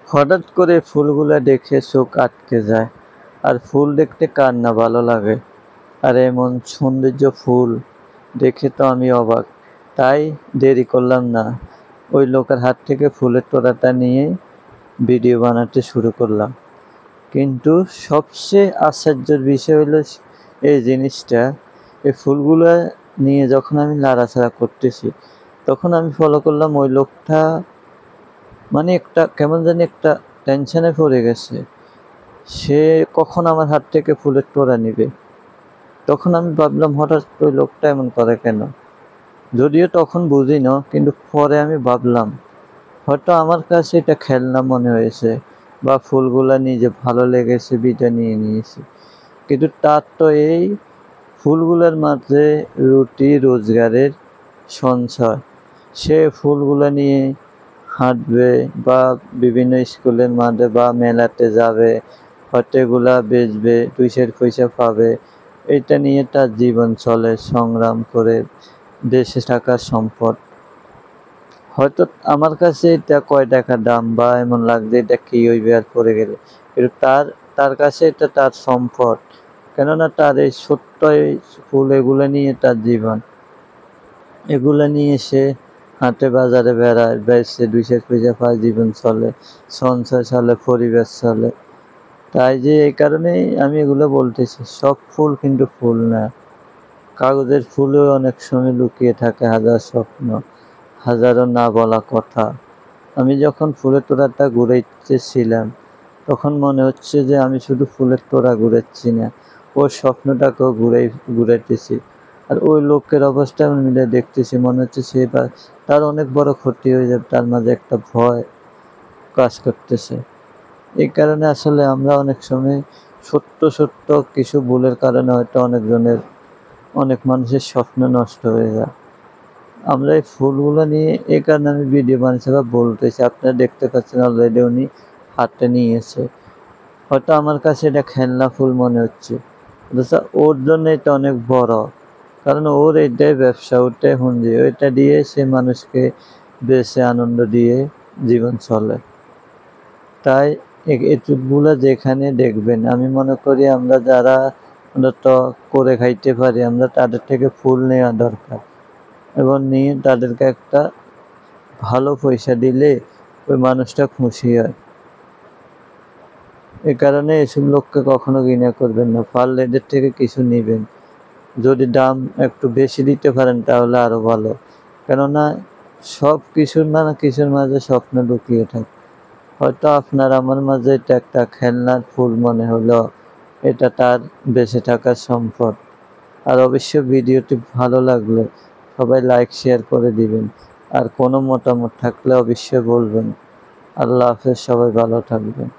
হঠাৎ করে ফুলগুলা দেখে চোখ আটকে যায়। আর ফুল দেখতে কার না ভালো লাগে। আর এমন সৌন্দর্য ফুল দেখে তো আমি অবাক। তাই দেরি করলাম না, ওই লোকের হাত থেকে ফুলের তোড়াটা নিয়ে ভিডিও বানাতে শুরু করলাম। কিন্তু সবচেয়ে আশ্চর্যের বিষয় হলো এই জিনিসটা, এই ফুলগুলা নিয়ে যখন আমি নাড়াচাড়া করতেছি, তখন আমি ফলো করলাম ওই লোকটা মানে একটা কেমন জানি একটা টেনশনে পড়ে গেছে। সে কখন আমার হাত থেকে ফুলের তোড়া নিবে। তখন আমি ভাবলাম হঠাৎ ওই লোকটা এমন করে কেন? যদিও তখন বুঝি না, কিন্তু পরে আমি ভাবলাম হয়তো আমার কাছে এটা খেলনা মনে হয়েছে, বা ফুলগুলা নিজে ভালো লেগেছে বিটা নিয়ে নিয়েছি। কিন্তু তার তো এই ফুলগুলার মাঝে রুটি রোজগারের সঞ্চয়। সে ফুলগুলা নিয়ে হাঁটবে বা বিভিন্ন স্কুলের মাঠে বা মেলাতে যাবে, হয়তো এগুলা বেচবে, 2 পয়সা পাবে। এটা নিয়ে তার জীবন চলে সংগ্রাম করে, বেঁচে থাকার সম্পদ। হয়তো আমার কাছে এটা কয় টাকা দাম বা এমন লাগছে এটা কি হইবে আর পড়ে গেলে, কিন্তু তার কাছে এটা তার সম্পদ। কেননা তার এই ছোট্ট এই ফুল এগুলো নিয়ে তার জীবন। এগুলো নিয়ে সে হাটে বাজারে বেড়ায়, বেচে 2 পয়সা পায়, জীবন চলে, সঞ্চয় চলে, পরিবেশ চলে। তাই যে এই কারণেই আমি এগুলো বলতেছি, সব ফুল কিন্তু ফুল না। কাগজের ফুলেও অনেক সময় লুকিয়ে থাকে হাজার স্বপ্ন, হাজারো না বলা কথা। আমি যখন ফুলের তোড়াটা ঘুরাইতেছিলাম, তখন মনে হচ্ছে যে আমি শুধু ফুলের তোড়া ঘুরাচ্ছি না, ওর স্বপ্নটাকেও ঘুরাইতেছি। আর ওই লোকের অবস্থা আমি মিলে দেখতেছি, মনে হচ্ছে তার অনেক বড় ক্ষতি হয়ে যাবে, তার মাঝে একটা ভয় কাজ করতেছে। এই কারণে আসলে আমরা অনেক সময় ছোট্ট কিছু ভুলের কারণে হয়তো অনেক মানুষের স্বপ্ন নষ্ট হয়ে যায়। আমরা এই ফুলগুলো নিয়ে এই কারণে আমি ভিডিও বানিয়েছি বা বলতেছি, আপনারা দেখতে পাচ্ছেন অলরেডি উনি হাতে নিয়েছে। হয়তো আমার কাছে এটা খেলনা ফুল মনে হচ্ছে, অথচ ওর জন্য এটা অনেক বড়। কারণ ওর এটাই ব্যবসা, ওটাই পুঁজি, ওইটা দিয়ে সে মানুষকে বেচে আনন্দ দিয়ে জীবন চলে। তাই এগুলো যেখানে দেখবেন, আমি মনে করি আমরা যারা অন্তত করে খাইতে পারি, আমরা তাদের থেকে ফুল নেওয়া দরকার, এবং নিয়ে তাদেরকে একটা ভালো পয়সা দিলে ওই মানুষটা খুশি হয়। এ কারণে এসব লোককে কখনো ঘৃণা করবেন না, পারলে এদের থেকে কিছু নেবেন। যদি দাম একটু বেশি দিতে পারেন তাহলে আরো ভালো। কেননা সব কিছুর কিছুর মাঝে স্বপ্ন লুকিয়ে থাকে। হয়তো আপনার আমার মাঝে এটা একটা খেলনার ফুল মনে হলো, এটা তার বেঁচে থাকার সম্পদ। আর অবশ্যই ভিডিওটি ভালো লাগলে সবাই লাইক শেয়ার করে দিবেন। আর কোনো মতামত থাকলে অবশ্যই বলবেন। আল্লাহ হাফেজ, সবাই ভালো থাকবেন।